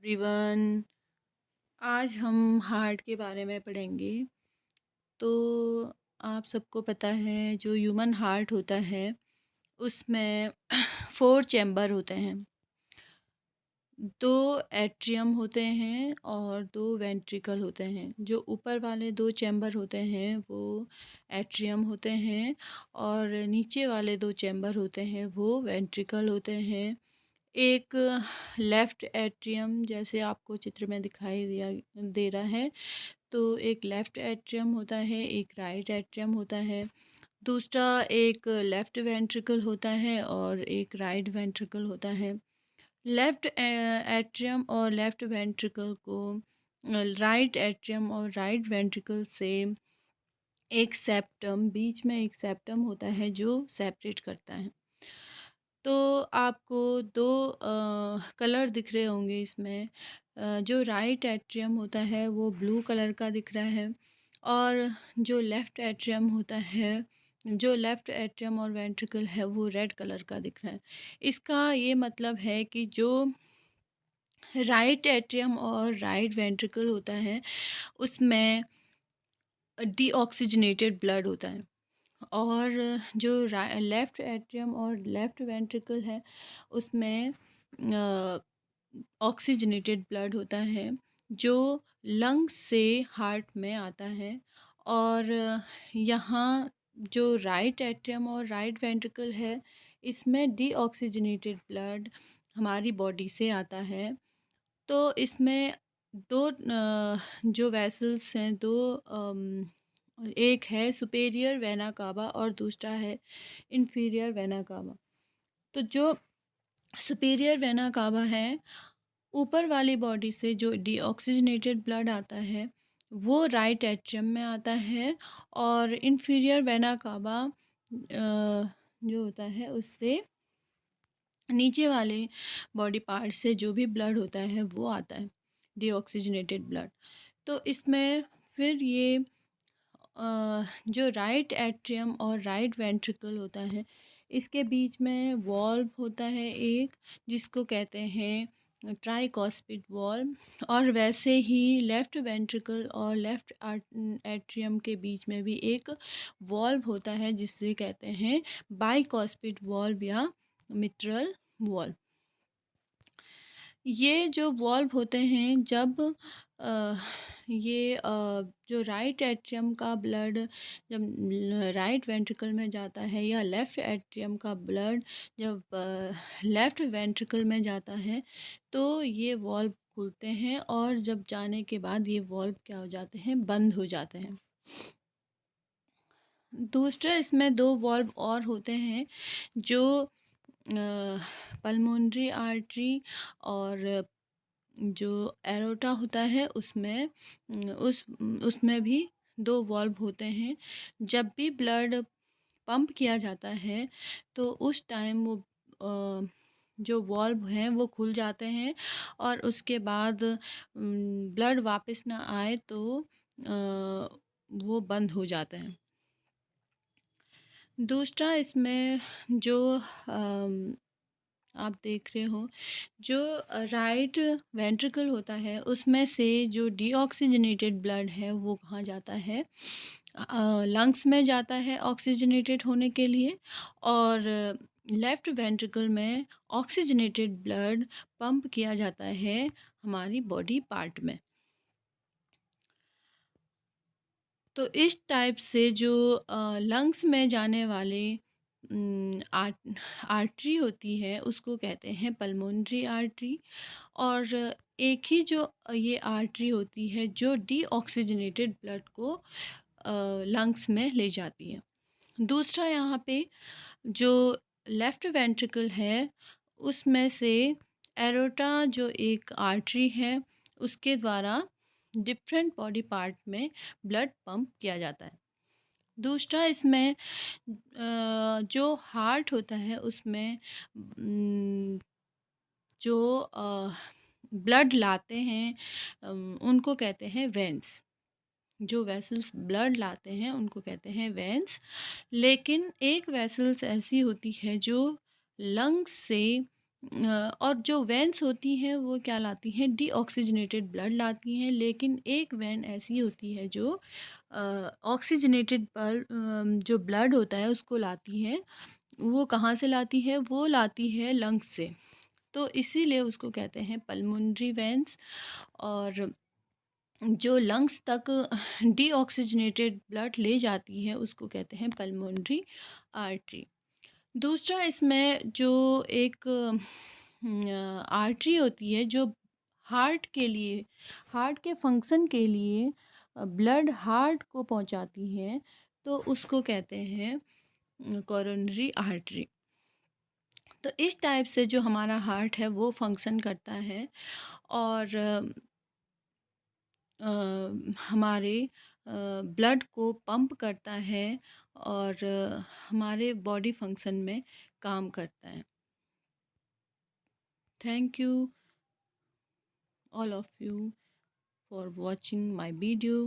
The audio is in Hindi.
एवरीवन। आज हम हार्ट के बारे में पढ़ेंगे। तो आप सबको पता है जो ह्यूमन हार्ट होता है उसमें 4 चैम्बर होते हैं। 2 एट्रियम होते हैं और 2 वेंट्रिकल होते हैं। जो ऊपर वाले 2 चैम्बर होते हैं वो एट्रियम होते हैं और नीचे वाले 2 चैम्बर होते हैं वो वेंट्रिकल होते हैं। एक लेफ़्ट एट्रियम जैसे आपको चित्र में दिखाई दिया दे रहा है, तो एक लेफ़्ट एट्रियम होता है, एक राइट एट्रियम होता है। दूसरा एक लेफ़्ट वेंट्रिकल होता है और एक राइट वेंट्रिकल होता है। लेफ़्ट एट्रियम और लेफ़्ट वेंट्रिकल को राइट एट्रियम और राइट वेंट्रिकल से एक सेप्टम, बीच में एक सेप्टम होता है जो सेपरेट करता है। तो आपको 2 कलर दिख रहे होंगे इसमें। जो राइट एट्रियम होता है वो ब्लू कलर का दिख रहा है और जो लेफ़्ट एट्रियम होता है, जो लेफ़्ट एट्रियम और वेंट्रिकल है वो रेड कलर का दिख रहा है। इसका ये मतलब है कि जो राइट एट्रियम और राइट वेंट्रिकल होता है उसमें डीऑक्सिजनेटेड ब्लड होता है और जो लेफ़्ट एट्रियम और लेफ़्ट वेंट्रिकल है उसमें ऑक्सीजनेटेड ब्लड होता है जो लंग्स से हार्ट में आता है। और यहाँ जो राइट एट्रियम और राइट वेंट्रिकल है इसमें डीऑक्सीजनेटेड ब्लड हमारी बॉडी से आता है। तो इसमें 2 जो वेसल्स हैं, 2 एक है सुपेरियर वेना कावा और दूसरा है इंफीरियर वेना कावा। तो जो सुपेरियर वेना कावा है, ऊपर वाली बॉडी से जो डीऑक्सीजनेटेड ब्लड आता है वो राइट एट्रियम में आता है और इंफीरियर वेना कावा जो होता है उससे नीचे वाले बॉडी पार्ट से जो भी ब्लड होता है वो आता है, डीऑक्सीजनेटेड ब्लड। तो इसमें फिर ये जो राइट एट्रियम और राइट वेंट्रिकल होता है इसके बीच में वॉल्व होता है एक, जिसको कहते हैं ट्राइकॉस्पिड वॉल्व। और वैसे ही लेफ़्ट वेंट्रिकल और लेफ़्ट एट्रियम के बीच में भी एक वॉल्व होता है जिसे कहते हैं बाइकॉस्पिड वॉल्व या मिट्रल वॉल्व। ये जो वॉल्व होते हैं जब अ, ये जो राइट एट्रियम का ब्लड जब राइट वेंट्रिकल में जाता है या लेफ़्ट एट्रियम का ब्लड जब लेफ़्ट वेंट्रिकल में जाता है तो ये वॉल्व खुलते हैं और जब जाने के बाद ये वॉल्व क्या हो जाते हैं, बंद हो जाते हैं। दूसरा इसमें 2 वॉल्व और होते हैं जो पल्मोनरी आर्टरी और जो एरोटा होता है उसमें उसमें भी 2 वॉल्व होते हैं। जब भी ब्लड पंप किया जाता है तो उस टाइम वो जो वॉल्व हैं वो खुल जाते हैं और उसके बाद ब्लड वापस ना आए तो वो बंद हो जाते हैं। दूसरा इसमें जो आप देख रहे हो, जो राइट वेंट्रिकल होता है उसमें से जो डीऑक्सीजनेटेड ब्लड है वो कहाँ जाता है, लंग्स में जाता है ऑक्सीजनेटेड होने के लिए। और लेफ़्ट वेंट्रिकल में ऑक्सीजनेटेड ब्लड पंप किया जाता है हमारी बॉडी पार्ट में। तो इस टाइप से जो लंग्स में जाने वाले आर्टरी होती है उसको कहते हैं पल्मोनरी आर्टरी। और एक ही जो ये आर्टरी होती है जो डीऑक्सीजनेटेड ब्लड को लंग्स में ले जाती है। दूसरा यहाँ पे जो लेफ़्ट वेंट्रिकल है उसमें से एरोटा जो एक आर्टरी है उसके द्वारा डिफरेंट बॉडी पार्ट में ब्लड पंप किया जाता है। दूसरा इसमें जो हार्ट होता है उसमें जो ब्लड लाते हैं उनको कहते हैं वेन्स। जो वेसल्स ब्लड लाते हैं उनको कहते हैं वेन्स। लेकिन एक वेसल्स ऐसी होती है जो लंग्स से और जो वेन्स होती हैं वो क्या लाती हैं, डीऑक्सीजनेटेड ब्लड लाती हैं, लेकिन एक वेन ऐसी होती है जो ऑक्सीजनेटेड जो ब्लड होता है उसको लाती है। वो कहाँ से लाती है? वो लाती है लंग्स से। तो इसीलिए उसको कहते हैं पल्मोनरी वेन्स। और जो लंग्स तक डीऑक्सीजनेटेड ब्लड ले जाती है उसको कहते हैं पल्मोनरी आर्टरी। दूसरा इसमें जो एक आर्टरी होती है जो हार्ट के लिए, हार्ट के फंक्शन के लिए ब्लड हार्ट को पहुंचाती है, तो उसको कहते हैं कोरोनरी आर्टरी। तो इस टाइप से जो हमारा हार्ट है वो फंक्शन करता है। और हमारे ब्लड को पंप करता है और हमारे बॉडी फंक्शन में काम करता है। Thank you all of you for watching my video.